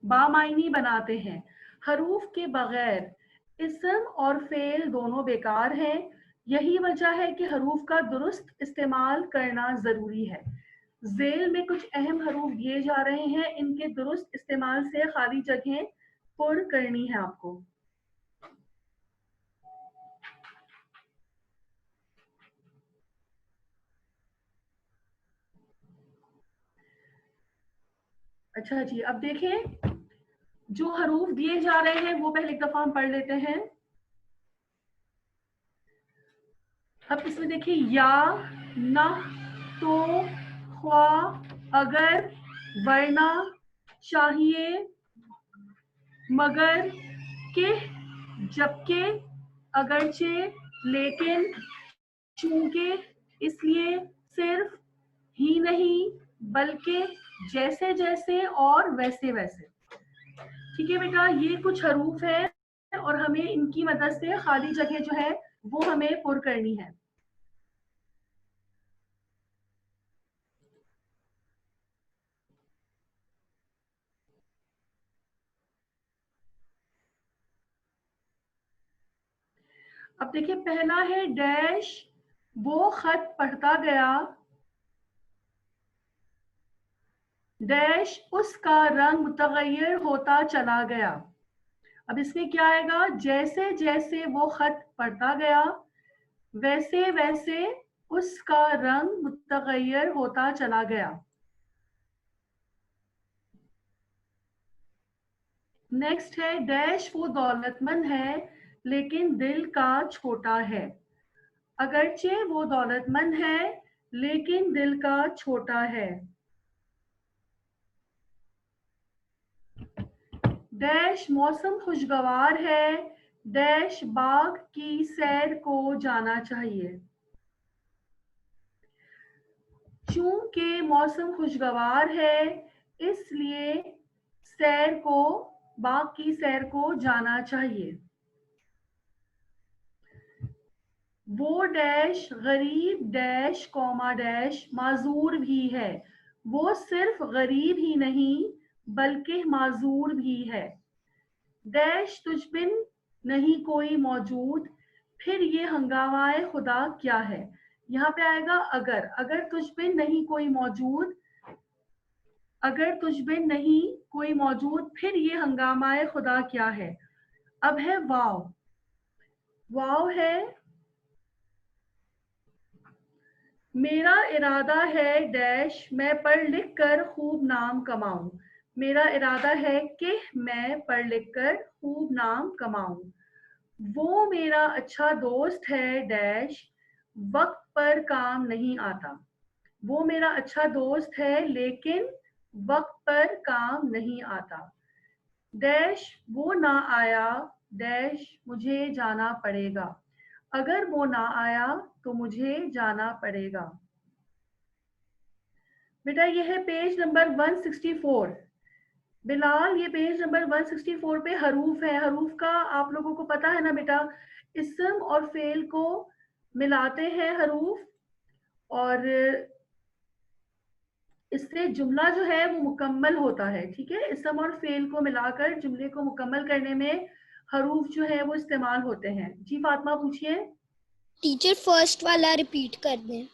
बामायनी बनाते हैं। हरूफ के बगैर इस्म और फेल दोनों बेकार हैं। यही वजह है कि हरूफ का दुरुस्त इस्तेमाल करना ज़रूरी है। ज़ेल में कुछ अहम हरूफ दिए जा रहे हैं, इनके दुरुस्त इस्तेमाल से खाली जगहें पुर करनी है आपको। अच्छा जी, अब देखें जो हरूफ दिए जा रहे हैं वो पहले एक दफा हम पढ़ लेते हैं। अब इसमें देखिए या, न, तो, ख्वा, अगर, वरना, चाहिए, मगर, के, जबकि, अगरचे, लेकिन, चूंकि, इसलिए, सिर्फ, ही नहीं, बल्कि, जैसे जैसे और वैसे वैसे। ठीक है बेटा, ये कुछ हरूफ है और हमें इनकी मदद से खाली जगह जो है वो हमें पुर करनी है। अब देखिए पहला है डैश, वो खत पढ़ता गया, डैश उसका रंग मुतगय्यर होता चला गया। अब इसमें क्या आएगा, जैसे जैसे वो खत पढ़ता गया वैसे वैसे उसका रंग मुतगय्यर होता चला गया। नेक्स्ट है डैश, वो दौलतमंद है लेकिन दिल का छोटा है। अगरचे वो दौलतमंद है लेकिन दिल का छोटा है। डैश, मौसम खुशगवार है, डैश बाग की सैर को जाना चाहिए। चूंकि मौसम खुशगवार है इसलिए सैर को, बाग की सैर को जाना चाहिए। वो डैश गरीब डैश कौमा डैश माजूर भी है। वो सिर्फ गरीब ही नहीं बल्कि माजूर भी है। डैश, तुझ बिन नहीं कोई मौजूद, फिर ये हंगामाए खुदा क्या है। यहाँ पे आएगा अगर, अगर तुझ बिन नहीं कोई मौजूद, अगर तुझ बिन नहीं कोई मौजूद फिर ये हंगामाए खुदा क्या है। अब है वाव, वाव है मेरा इरादा है डैश मैं पढ़ लिख कर खूब नाम कमाऊं। मेरा इरादा है कि मैं पढ़ लिख कर खूब नाम कमाऊं। वो मेरा अच्छा दोस्त है डैश वक्त पर काम नहीं आता। वो मेरा अच्छा दोस्त है लेकिन वक्त पर काम नहीं आता। डैश, वो ना आया, डैश मुझे जाना पड़ेगा। अगर वो ना आया तो मुझे जाना पड़ेगा। बेटा ये है पेज नंबर 164। बिलाल, ये पेज नंबर 164 पे हरूफ है। हरूफ का आप लोगों को पता है ना बेटा, इस्म और फेल को मिलाते हैं हरूफ, और इससे जुमला जो है वो मुकम्मल होता है। ठीक है, इस्म और फेल को मिलाकर जुमले को मुकम्मल करने में हरूफ जो है वो इस्तेमाल होते हैं। जी फातिमा पूछिए। टीचर फर्स्ट वाला रिपीट कर दें।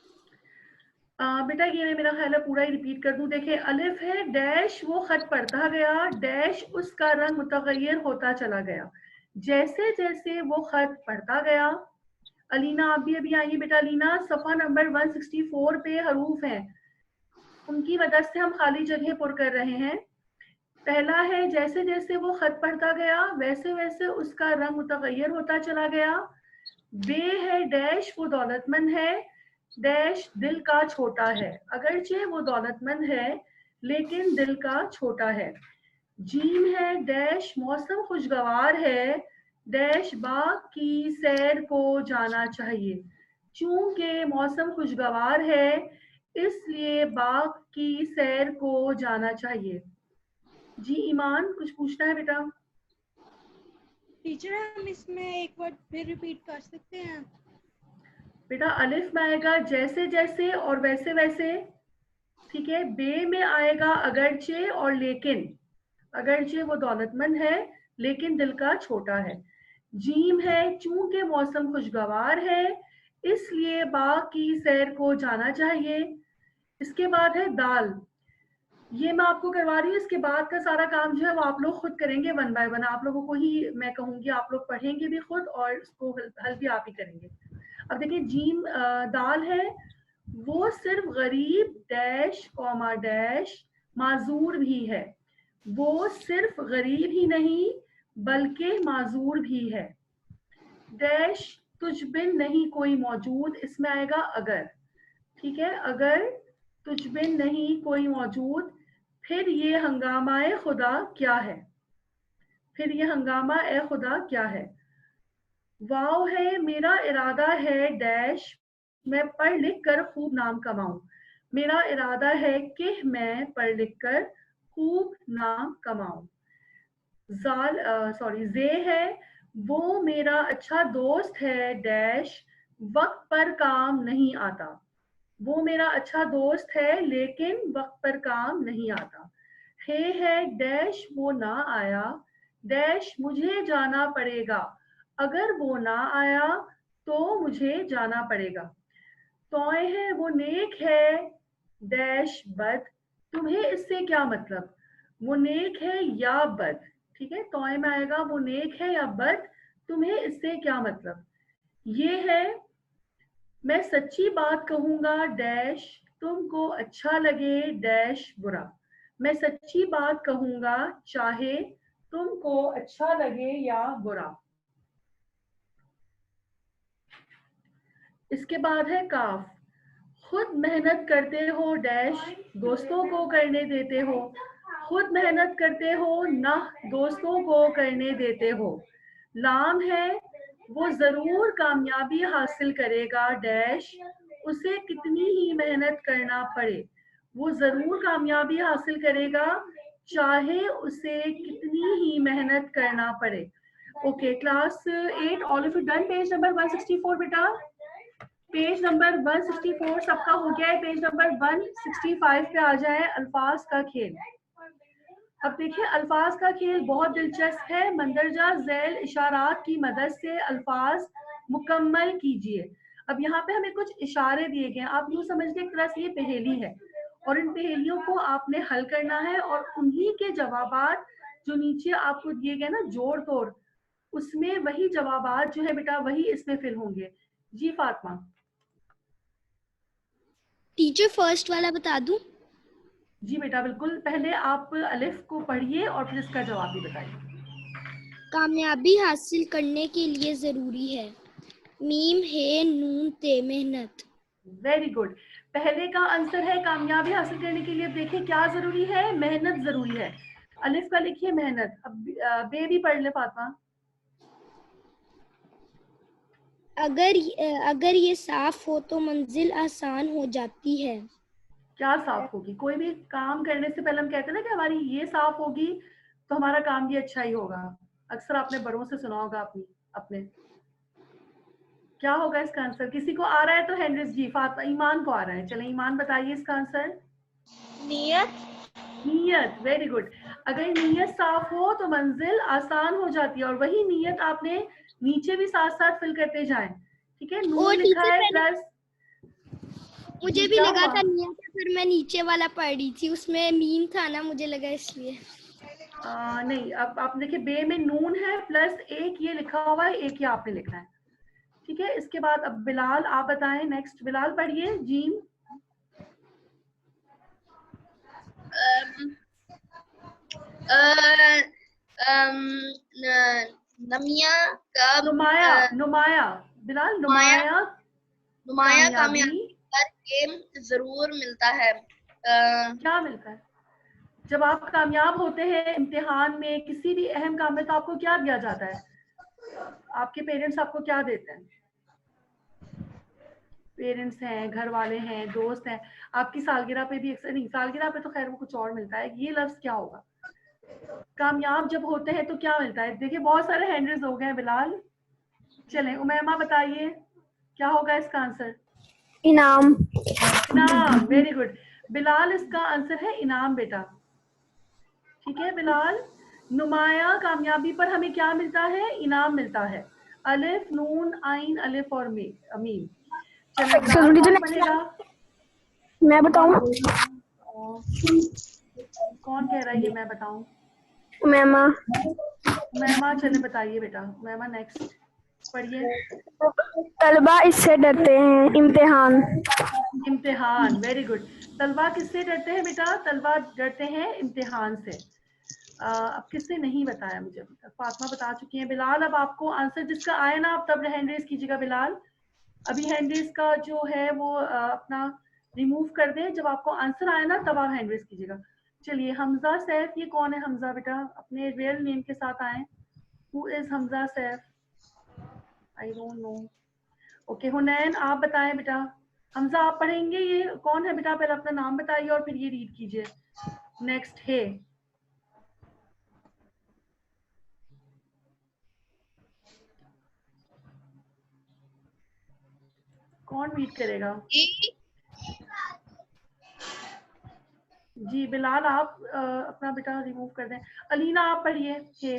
बेटा ये मेरा ख्याल है पूरा ही रिपीट कर दूं। देखिए अलिफ है डैश, वो खत पढ़ता गया, डैश उसका रंग मुतगय्यर होता चला गया। जैसे जैसे वो खत पढ़ता गया। अलीना आप भी अभी आइए बेटा। अलीना, सफा नंबर 164 पे हरूफ हैं, उनकी मदद से हम खाली जगह पुर कर रहे हैं। पहला है जैसे जैसे वो खत पढ़ता गया वैसे वैसे उसका रंग मुतगय्यर होता चला गया। बे है डैश, वो दौलतमंद है, डैश दिल का छोटा है। अगरचे वो दौलतमंद है लेकिन दिल का छोटा है। जीम है डैश, मौसम खुशगवार है, डैश बाग की सैर को जाना चाहिए। चूंकि मौसम खुशगवार है इसलिए बाग की सैर को जाना चाहिए। जी ईमान, कुछ पूछना है बेटा? टीचर हम इसमें एक वर्ड फिर रिपीट कर सकते हैं? बेटा अलिफ में आएगा जैसे जैसे और वैसे वैसे। ठीक है, बे में आएगा अगरचे और लेकिन। अगरचे वो दौलतमंद है लेकिन दिल का छोटा है। जीम है, चूंकि मौसम खुशगवार है इसलिए बाग की सैर को जाना चाहिए। इसके बाद है दाल, ये मैं आपको करवा रही हूँ, इसके बाद का सारा काम जो है वो आप लोग खुद करेंगे वन बाय वन। आप लोगों को ही मैं कहूँगी, आप लोग पढ़ेंगे भी खुद और इसको हल भी आप ही करेंगे। अब देखिए जीम दाल है, वो सिर्फ गरीब डैश कॉमा डैश माजूर भी है। वो सिर्फ गरीब ही नहीं बल्कि माजूर भी है। डैश तुझ बिन नहीं कोई मौजूद, इसमें आएगा अगर। ठीक है, अगर तुझ बिन नहीं कोई मौजूद, फिर ये हंगामा ए खुदा क्या है, फिर ये हंगामा ए खुदा क्या है। वाव है, मेरा इरादा है डैश मैं पढ़ लिख कर खूब नाम कमाऊं। मेरा इरादा है कि मैं पढ़ लिख कर खूब नाम कमाऊं। जे है, वो मेरा अच्छा दोस्त है डैश वक्त पर काम नहीं आता। वो मेरा अच्छा दोस्त है लेकिन वक्त पर काम नहीं आता। है डैश वो ना आया डैश मुझे जाना पड़ेगा। अगर वो ना आया तो मुझे जाना पड़ेगा। तोय है, वो नेक है डैश बद, तुम्हें इससे क्या मतलब। वो नेक है या बद, ठीक है, तोय में आएगा वो नेक है या बद, तुम्हें इससे क्या मतलब। ये है, मैं सच्ची बात कहूंगा डैश तुमको अच्छा लगे डैश बुरा। मैं सच्ची बात कहूंगा चाहे तुमको अच्छा लगे या बुरा। इसके बाद है काफ, खुद मेहनत करते हो डैश दोस्तों को करने देते हो। खुद मेहनत करते हो ना दोस्तों को करने देते हो। लाम है, वो जरूर कामयाबी हासिल करेगा डैश उसे कितनी ही मेहनत करना पड़े। वो जरूर कामयाबी हासिल करेगा चाहे उसे कितनी ही मेहनत करना पड़े। Okay class 8, all of you done page number 164 बेटा। पेज नंबर 164 सबका हो गया है, पेज नंबर 165 पे आ जाए अल्फाज का खेल। अब देखिए अल्फाज का खेल बहुत दिलचस्प है। मंदरजा झैल इशारात की मदद से अल्फाज मुकम्मल कीजिए। अब यहाँ पे हमें कुछ इशारे दिए गए हैं, आप यूँ समझ लें एक तरह से ये पहेली है और इन पहेलियों को आपने हल करना है और उन्हीं के जवाबात जो नीचे आपको दिए गए ना जोड़ तोड़, उसमें वही जवाबात जो है बेटा वही इसमें फिल होंगे। जी फातिमा। टीचर फर्स्ट वाला बता दूं? जी बेटा बिल्कुल, पहले आप अलिफ को पढ़िए और फिर इसका जवाब भी बताइए। कामयाबी हासिल करने के लिए जरूरी है मीम है नून ते मेहनत। वेरी गुड, पहले का आंसर है कामयाबी हासिल करने के लिए देखिए क्या जरूरी है, मेहनत जरूरी है। अलिफ का लिखिए मेहनत। अब बे भी पढ़ ले फातिमा। अगर ये साफ हो तो मंजिल आसान हो जाती है। क्या साफ होगी, कोई भी काम करने से पहले हम कहते हैं ना कि हमारी ये साफ होगी तो हमारा काम भी अच्छा ही होगा। अक्सर आपने बड़ों से सुना होगा अपने। क्या होगा इसका आंसर, किसी को आ रहा है तो हैंड्रेस। जी फातिमा, ईमान को आ रहा है, चले ईमान बताइए इसका आंसर। नियत। नीयत, वेरी गुड। अगर नीयत साफ हो तो मंजिल आसान हो जाती है और वही नीयत आपने नीचे भी साथ साथ फिल करते जाएं। ठीक है, नून लिखा टीचर है मैंने प्लस। मुझे जी भी क्या लगा हुआ? था नियत है, फिर मैं नीचे वाला पढ़ रही थी उसमें मीम था ना, मुझे लगा इसलिए। नहीं, अब आप देखिए बे में नून है प्लस एक ये लिखा हुआ है, एक ये आपने लिखना है। ठीक है, इसके बाद अब बिलाल आप बताएं, नेक्स्ट बिलाल पढ़िए। जीम नमिया का नुमाया, नुमाया बिलाल, नुमाया नुमाया नुमाया कामयाबी करके जरूर मिलता है। क्या मिलता है जब आप कामयाब होते हैं इम्तिहान में, किसी भी अहम काम में, तो आपको क्या दिया जाता है? आपके पेरेंट्स आपको क्या देते हैं? पेरेंट्स हैं, घर वाले हैं, दोस्त हैं। आपकी सालगिरह पे भी अक्सर, नहीं सालगिरह पे तो खैर वो कुछ और मिलता है, ये लफ्ज क्या होगा? कामयाब जब होते हैं तो क्या मिलता है? देखिए बहुत सारे हैंडल्स हो गए हैं बिलाल। चलें उमैमा बताइए क्या होगा इसका आंसर। इनाम। इनाम, वेरी गुड बिलाल, इसका आंसर है इनाम बेटा। ठीक है बिलाल। नुमाया कामयाबी पर हमें क्या मिलता है? इनाम मिलता है। अलिफ नून आइन अलिफ और मीम। चलिए बिलाल कौन पढ़ेगा? मैं कौन बताऊं? कौन कह रहा है ये मैं बताऊं? मैमा। मैमा चले बताइए बेटा। मैमा नेक्स्ट पढ़िए। तलबा इससे डरते हैं, इम्तिहान। इम्तिहान, वेरी गुड। तलबा किससे डरते हैं बेटा? तलबा डरते हैं इम्तिहान से। अब किसने नहीं बताया मुझे अभी तक? फातिमा बता चुकी है। बिलाल अब आपको आंसर जिसका आया ना आप तब हैंड रेज कीजिएगा बिलाल। अभी हैंड रेज का जो है वो अपना रिमूव कर दें। जब आपको आंसर आया ना तब आप हैंड रेज कीजिएगा। चलिए हमजा सैफ, ये कौन है हमजा बेटा? अपने रियल नेम के साथ आए। Who is Hamza Saif? I don't know. Okay Hunain आप बताएं बेटा। हमजा आप पढ़ेंगे? ये कौन है बेटा? पहले अपना नाम बताइए और फिर ये रीड कीजिए। नेक्स्ट है कौन रीड करेगा? जी बिलाल आप अपना बेटा रिमूव कर दें। अलीना आप पढ़िए हे।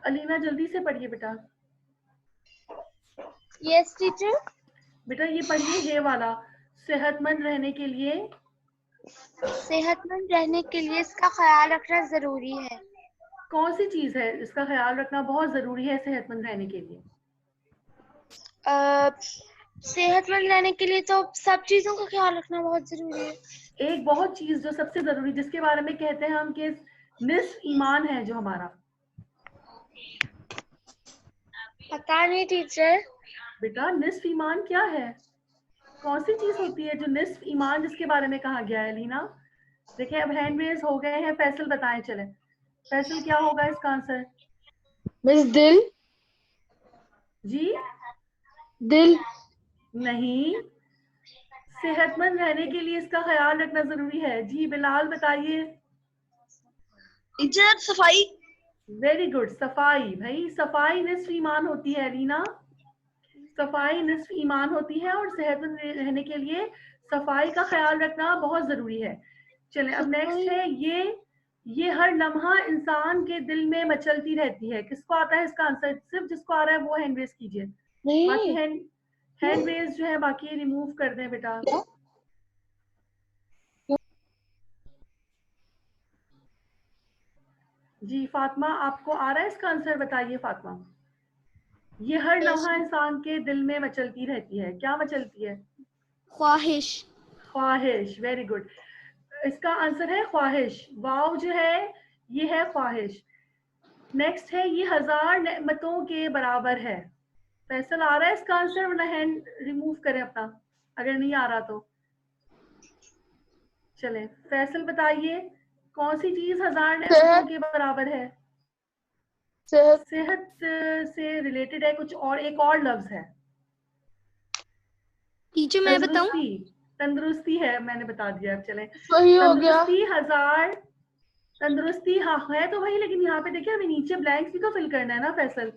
अलीना जल्दी से पढ़िए बेटा। Yes teacher. बेटा ये पढ़िए हे वाला। सेहतमंद रहने के लिए। सेहतमंद रहने के लिए इसका ख्याल रखना जरूरी है। कौन सी चीज है इसका ख्याल रखना बहुत जरूरी है सेहतमंद रहने के लिए? सेहतमंद रहने के लिए तो सब चीजों का ख्याल रखना बहुत जरूरी है। एक बहुत चीज जो सबसे जरूरी, जिसके बारे में कहते हैं हम कि निस्फ ईमान है जो हमारा। पता नहीं टीचर। बेटा निस्फ ईमान क्या है? कौन सी चीज होती है जो निस्फ ईमान जिसके बारे में कहा गया है? लीना देखिए अब हैंड रेज हो गए हैं। फैसल बताएं चले। फैसल क्या होगा इसका आंसर? मिस दिल। जी दिल। नहीं, सेहतमंद रहने के लिए इसका ख्याल रखना जरूरी है। जी बिलाल बताइए। टीचर सफाई। वेरी गुड, सफाई। भाई सफाई निस्फ ईमान होती है लीना। सफाई निस्फ ईमान होती है और सेहतमंद रहने के लिए सफाई का ख्याल रखना बहुत जरूरी है। चले अब नेक्स्ट है ये हर लम्हा इंसान के दिल में मचलती रहती है। किसको आता है इसका आंसर? सिर्फ जिसको आ रहा है वो हैंड रेज कीजिए। बाकी हैंड रेज जो है बाकी रिमूव कर दें बेटा। जी फातिमा आपको आ रहा है इसका आंसर? बताइए फातिमा। ये हर लम्हा इंसान के दिल में मचलती रहती है। क्या मचलती है? ख्वाहिश। ख्वाहिश, वेरी गुड। इसका आंसर है ख्वाहिश। वाव जो है ये है ख्वाहिश। नेक्स्ट है ये 1000 नेमतों के बराबर है। फैसल आ रहा है इसका आंसर? वरना हैंड रिमूव करें अपना अगर नहीं आ रहा तो। चले फैसल बताइए कौन सी चीज 1000 नेमतों के बराबर है? सेहत से रिलेटेड है कुछ और, एक और लफ्ज है। टीचर मैं बताऊं? तंदुरुस्ती है, मैंने बता दिया। अब चले सही हो गया। तंदुरुस्ती 1000। तंदुरुस्ती हाँ है तो वही, लेकिन यहाँ पे देखिए हमें नीचे ब्लैंक्स भी तो फिल करना है ना फैसल।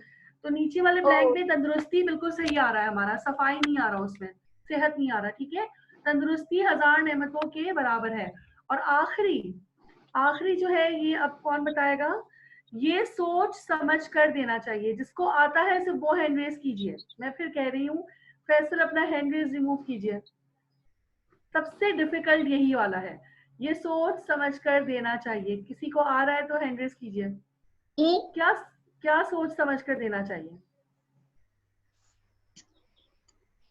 तो नीचे वाले ब्लैंक में तंदुरुस्ती बिल्कुल सही आ रहा है हमारा, सफाई नहीं आ रहा उसमें, सेहत नहीं आ रहा। ठीक है, तंदुरुस्ती 1000 नेमतों के बराबर है। और आखिरी जो है ये अब कौन बताएगा? ये सोच समझ कर देना चाहिए। जिसको आता है सिर्फ वो हैंड रेज कीजिए। मैं फिर कह रही हूँ फैसल अपना हैंड रेज रिमूव कीजिए। सबसे डिफिकल्ट यही वाला है, ये सोच समझ कर देना चाहिए। किसी को आ रहा है तो हैंड रेज कीजिए। क्या क्या सोच समझ कर देना चाहिए?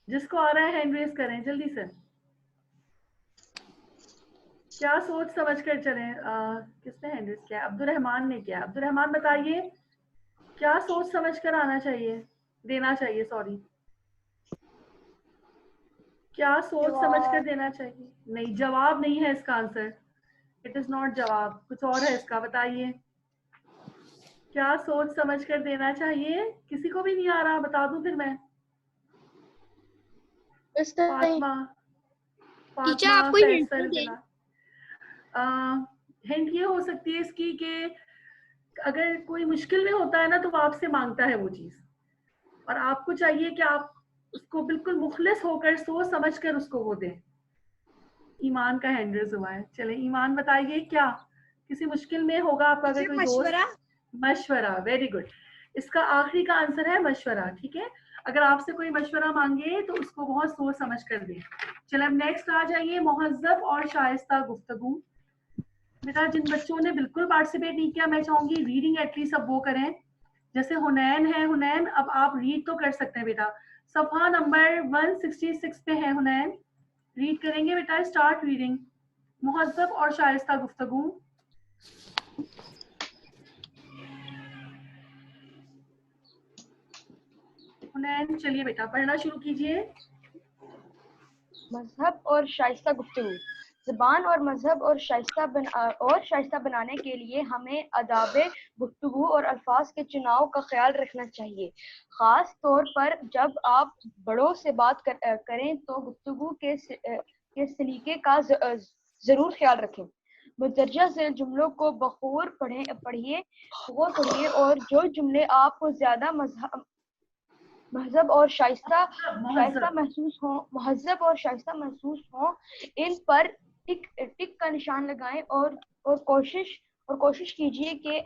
जिसको आ रहा है हैंड रेज करें जल्दी से। क्या सोच समझ कर चलें? किसने हैंड रेज किया? अब्दुल रहमान ने किया। अब्दुल रहमान बताइए क्या सोच समझ कर आना चाहिए, देना चाहिए, सॉरी। क्या सोच समझ कर देना चाहिए? नहीं, जवाब नहीं है इसका आंसर। इट इज नॉट जवाब, कुछ और है इसका। बताइए क्या सोच समझ कर देना चाहिए? किसी को भी नहीं आ रहा? बता दूं फिर मैं? फातिमा, टीचर आप कोई हिंट फैसल, दें। बिलाल। हिंट ये हो सकती है इसकी कि अगर कोई मुश्किल में होता है ना तो वो आपसे मांगता है वो चीज, और आपको चाहिए कि आप उसको बिल्कुल मुखलिस होकर सोच समझ कर उसको वो दें। ईमान का हैंड रेज हुआ है। चले ईमान बताइए क्या किसी मुश्किल में होगा आपका अगर कोई दोस्त? मशवरा, वेरी गुड। इसका आखिरी का आंसर है मशवरा, ठीक है। अगर आपसे कोई मशवरा मांगे तो उसको बहुत सोच समझ कर दें। चलो अब नेक्स्ट आ जाइए, मुहज्जब और शाइस्ता गुफ्तगू। बेटा जिन बच्चों ने बिल्कुल पार्टिसिपेट नहीं किया, मैं चाहूंगी रीडिंग एटलीस्ट अब वो करें। जैसे हुनैन है, हुनैन अब आप रीड तो कर सकते हैं बेटा। सफा नंबर 166 पे है हुनैन, रीड करेंगे बेटा, स्टार्ट रीडिंग। मुहज्जब और शाइस्ता गुफ्तगू। हुनैन चलिए बेटा पढ़ना शुरू कीजिए। मजहब और शाइस्ता गुफ्तगू। ज़बान और मजहब और शाइस्ता बनाने के लिए हमें आदाब गुफ्तगू और अल्फाज के चुनाव का ख्याल रखना चाहिए। ख़ास तौर पर जब आप बड़ों से बात करें तो गुफ्तगू के सलीके का ज़रूर ख्याल रखें। मुदर्जा से जुमलों को बखूर पढ़िए और जो जुमले आपको ज़्यादा महजब और शाइस्ता महसूस हो इन पर टिक का निशान लगाएं और कोशिश कीजिए कि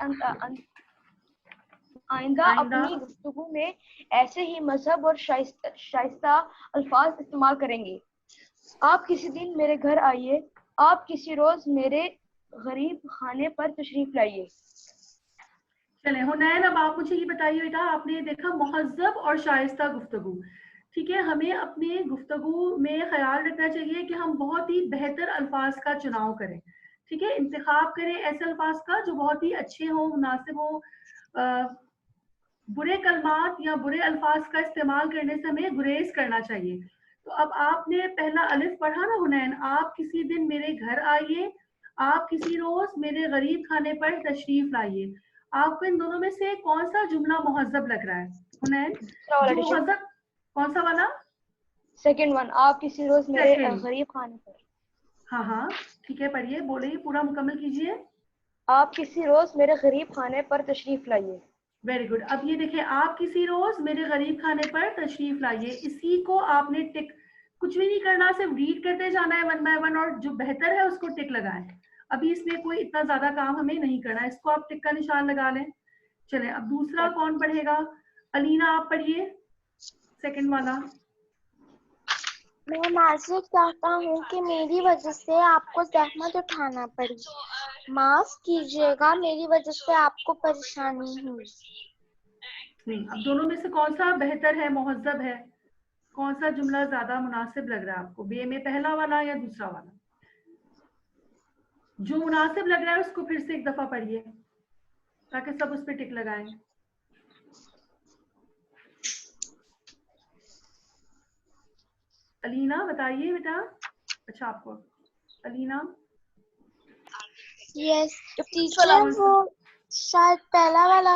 आइंदा अपनी गुफ्तगू में ऐसे ही मजहब और शाइस्ता अल्फाज इस्तेमाल करेंगे। आप किसी दिन मेरे घर आइए, आप किसी रोज मेरे गरीब खाने पर तशरीफ लाइए। चले हुनैन अब आप मुझे ये बताइए बेटा, आपने देखा मुहज्जब और शाइस्ता गुफ्तगू, ठीक है। हमें अपने गुफ्तगू में ख्याल रखना चाहिए कि हम बहुत ही बेहतर अल्फाज का चुनाव करें, ठीक है। इंतखाब करें ऐसे अल्फाज का जो बहुत ही अच्छे हों, मुनासिब हों। बुरे कलमात या बुरे अल्फाज का इस्तेमाल करने से हमें गुरेज करना चाहिए। तो अब आपने पहला अलिफ पढ़ा ना हुनैन, आप किसी दिन मेरे घर आइए, आप किसी रोज मेरे गरीब खाने पर तशरीफ लाइए। आपको इन दोनों में से कौन सा जुमला मुहज्जब लग रहा है हुनैन? जो मुहज्जब कौन सा वाला? सेकंड वन, आप किसी रोज मेरे गरीब खाने पर। हाँ हाँ ठीक है, पढ़िए, बोलिए, पूरा मुकम्मल कीजिए। आप किसी रोज मेरे गरीब खाने पर तशरीफ लाइए। Very good. अब ये देखिए, आप किसी रोज मेरे गरीब खाने पर तशरीफ लाइए, इसी को आपने टिक, कुछ भी नहीं करना, सिर्फ रीड करते जाना है वन बाय वन और जो बेहतर है उसको टिक लगाएं। अभी इसमें कोई इतना ज्यादा काम हमें नहीं करना, इसको आप टिक का निशान लगा लें। चलें अब दूसरा कौन पढ़ेगा? अलीना आप पढ़िए, सेकंड वाला। मैं माजूर चाहता हूँ कि मेरी वजह से आपको जहमत उठाना पड़ी। माफ कीजिएगा, मेरी वजह से आपको परेशानी हुई। अब दोनों में से कौन सा बेहतर है, मुहज्जब है? कौन सा जुमला ज्यादा मुनासिब लग रहा है आपको, बे में पहला वाला या दूसरा वाला? जो मुनासिब लग रहा है उसको फिर से एक दफा पढ़िए ताकि सब उस पर टिक लगाएं। अलीना बताइए बेटा। अच्छा आपको अलीना, यस टीचर, वो शायद पहला वाला।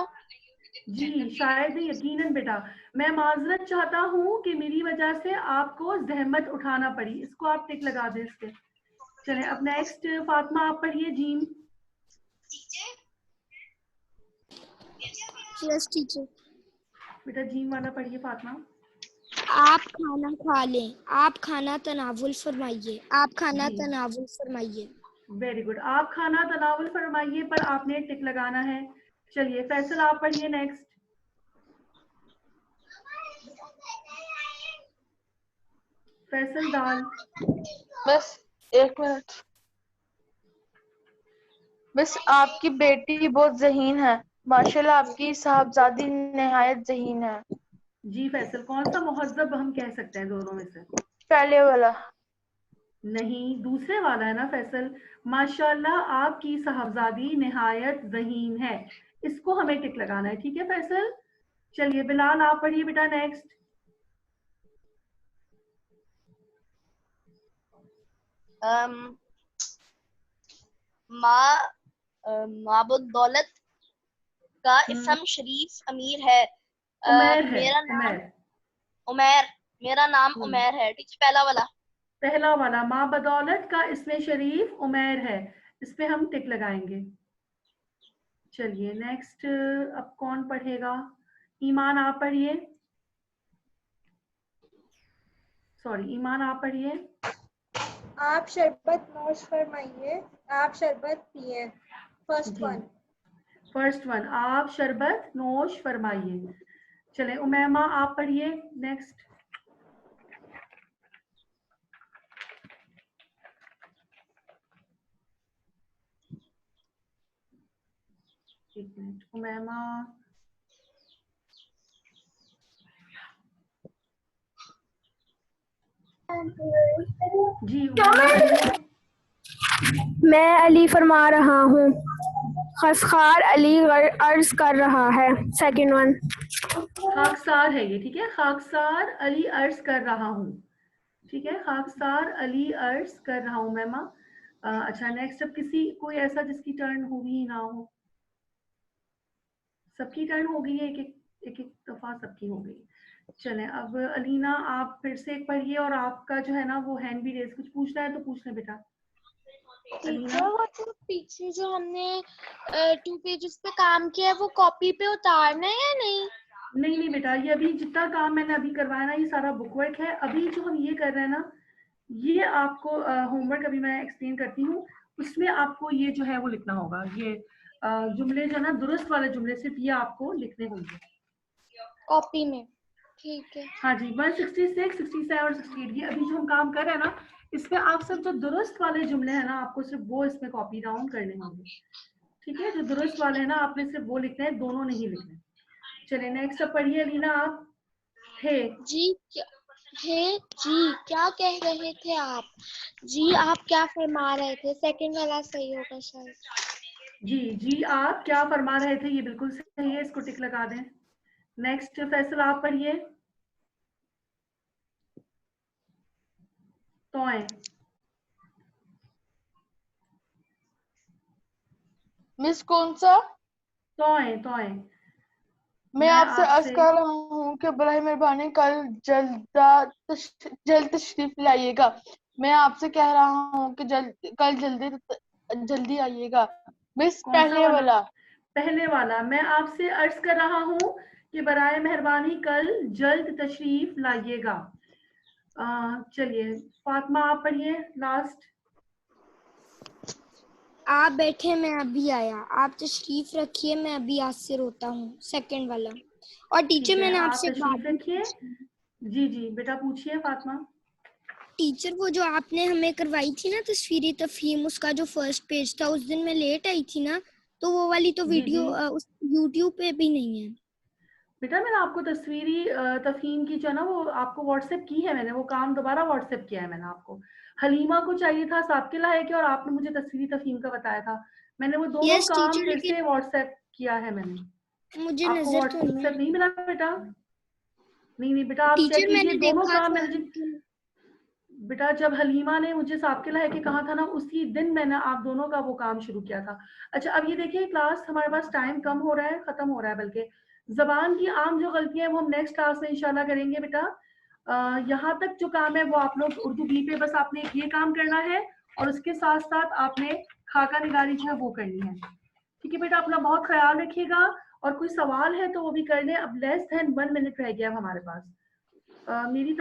जी शायद यकीनन बेटा। मैं माजरत चाहता हूँ कि मेरी वजह से आपको जहमत उठाना पड़ी, इसको आप टिक लगा दें इसके। चलें अब नेक्स्ट फातिमा आप पढ़िए, जीम। Yes teacher. बेटा जीम वाला पढ़िए फातिमा। आप खाना खा लें, आप खाना तनावुल फरमाइए, आप खाना तनावुल फरमाइए। Very good. आप खाना तनावुल फरमाइए पर आपने टिक लगाना है। चलिए फैसल आप पढ़िए नेक्स्ट। फैसल दाल। बस एक मिनट। बस आपकी बेटी बहुत ज़हीन है, माशाल्लाह आपकी साहबजादी नहायत ज़हीन है। जी फैसल, कौन सा मुहज्जब हम कह सकते हैं दोनों में से? पहले वाला। नहीं, दूसरे वाला है ना फैसल। माशाल्लाह आपकी साहबजादी निहायत ज़हीन है, इसको हमें टिक लगाना है, ठीक है फैसल। चलिए बिलाल आप पढ़िए बेटा नेक्स्ट। माबुद दौलत का इसम शरीफ अमीर है। उमैर है, मेरा नाम उमैर, मेरा नाम उमैर है। ठीक, पहला वाला, पहला वाला माँ बदौलत का इसमें शरीफ उमैर है, इस पे हम टिक लगाएंगे। चलिए नेक्स्ट अब कौन पढ़ेगा? ईमान आप पढ़िए, सॉरी ईमान आप पढ़िए। आप शरबत नोश फरमाइए, आप शरबत पिए। First one. फर्स्ट वन, आप शरबत नोश फरमाइए। चले उमैमा आप पढ़िए नेक्स्ट। एक मिनट उमैमा। जी उमैमा पढ़िए। मैं अली फरमा रहा हूँ। खसखार अली अर्ज कर रहा है। Second one. खाकसार है ये, ठीक है। खाकसार अली अर्ज कर रहा हूँ, ठीक है। खाकसार अली अर्ज कर रहा हूँ मैमा। अच्छा नेक्स्ट, अब किसी कोई ऐसा जिसकी टर्न हुई ही ना हो। सबकी टर्न हो गई है, एक एक दफा सबकी हो गई। चलें अब अलीना आप फिर से एक पढ़िए, और आपका जो है ना वो हैंड भी रेज, कुछ पूछना है तो पूछ ले बेटा। टीचर वो जो पीछे जो हमने 2 पेजेस पे काम किया है वो कॉपी पे उतारना है या नहीं? नहीं नहीं बेटा, ये अभी जितना काम मैंने अभी करवाया ना ये सारा बुक वर्क है। अभी जो हम ये कर रहे हैं ना, ये आपको होमवर्क अभी मैं एक्सप्लेन करती हूँ, उसमें आपको ये जो है वो लिखना होगा। ये जुमले जो ना दुरुस्त वाले जुमले, सिर्फ ये आपको लिखने होंगे कॉपी में। ठीक है। हाँ जी, 166, 67 और 68 ये अभी जो हम काम कर रहे हैं ना, इसमें आप सब जो दुरुस्त वाले जुमले हैं ना आपको सिर्फ वो इसमें कॉपी डाउन करने होंगे, ठीक है। जो दुरुस्त वाले हैं ना आपने सिर्फ वो लिखने हैं, दोनों नहीं लिखने। चलिए नेक्स्ट अब पढ़िए अलीना आप। हे जी क्या कह रहे थे आप? जी आप क्या फरमा रहे थे? सेकंड वाला सही होगा शायद। जी आप क्या फरमा रहे थे, ये बिल्कुल सही है, इसको टिक लगा दें। नेक्स्ट फैसल आप पढ़िए। तोए मिस कौन सा? तोए तोए मैं आपसे अर्ज कर रहा हूँ कि बराए मेहरबानी कल जल्द तशरीफ लाइएगा। मैं आपसे कह रहा हूँ कि कल जल्दी आइएगा। मिस पहले वाला मैं आपसे अर्ज कर रहा हूँ कि बराए मेहरबानी कल जल्द तशरीफ लाइएगा। चलिए फातिमा आप पढ़िए लास्ट। आप बैठे, मैं अभी आया। आप तशरीफ रखिए, मैं अभी आज से रोता हूँ। सेकंड वाला। और टीचर मैंने आपसे एक बात रखिए। जी बेटा पूछिए फातिमा। टीचर वो जो आपने हमें करवाई थी ना तस्वीरी तफहीम, उसका जो फर्स्ट पेज था, उस दिन मैं लेट आई थी ना, तो वो वाली तो वीडियो उस यूट्यूब पे भी नहीं है। बेटा मैंने आपको तस्वीरी तफहीम की जो है ना वो आपको व्हाट्सएप की है, मैंने वो काम दोबारा व्हाट्सएप किया है मैंने आपको। हलीमा को चाहिए था साबके लायक है, और आपने मुझे तस्वीरी तफहीम का बताया था, मैंने वो दोनों काम फिर से व्हाट्सएप किया है मैंने। मुझे आपको नजर तो व्हाट्सएप नहीं मिला बेटा? नहीं बेटा आप चेक कीजिए दोनों काम मैंने। बेटा जब हलीमा ने मुझे साबके लायक के कहा था ना, उसी दिन मैंने आप दोनों का वो काम शुरू किया था। अच्छा अब ये देखिए क्लास हमारे पास टाइम कम हो रहा है, खत्म हो रहा है, बल्कि जबान की आम जो गलतियां है वो हम नेक्स्ट क्लास में इंशाल्लाह करेंगे बेटा। यहाँ तक जो काम है वो आप लोग उर्दू बी पे बस आपने ये काम करना है, और उसके साथ साथ आपने खाका निगारी जो है वो करनी है, ठीक है बेटा। अपना बहुत ख्याल रखिएगा, और कोई सवाल है तो वो भी कर लें। अब लेस देन 1 मिनट रह गया हमारे पास। मेरी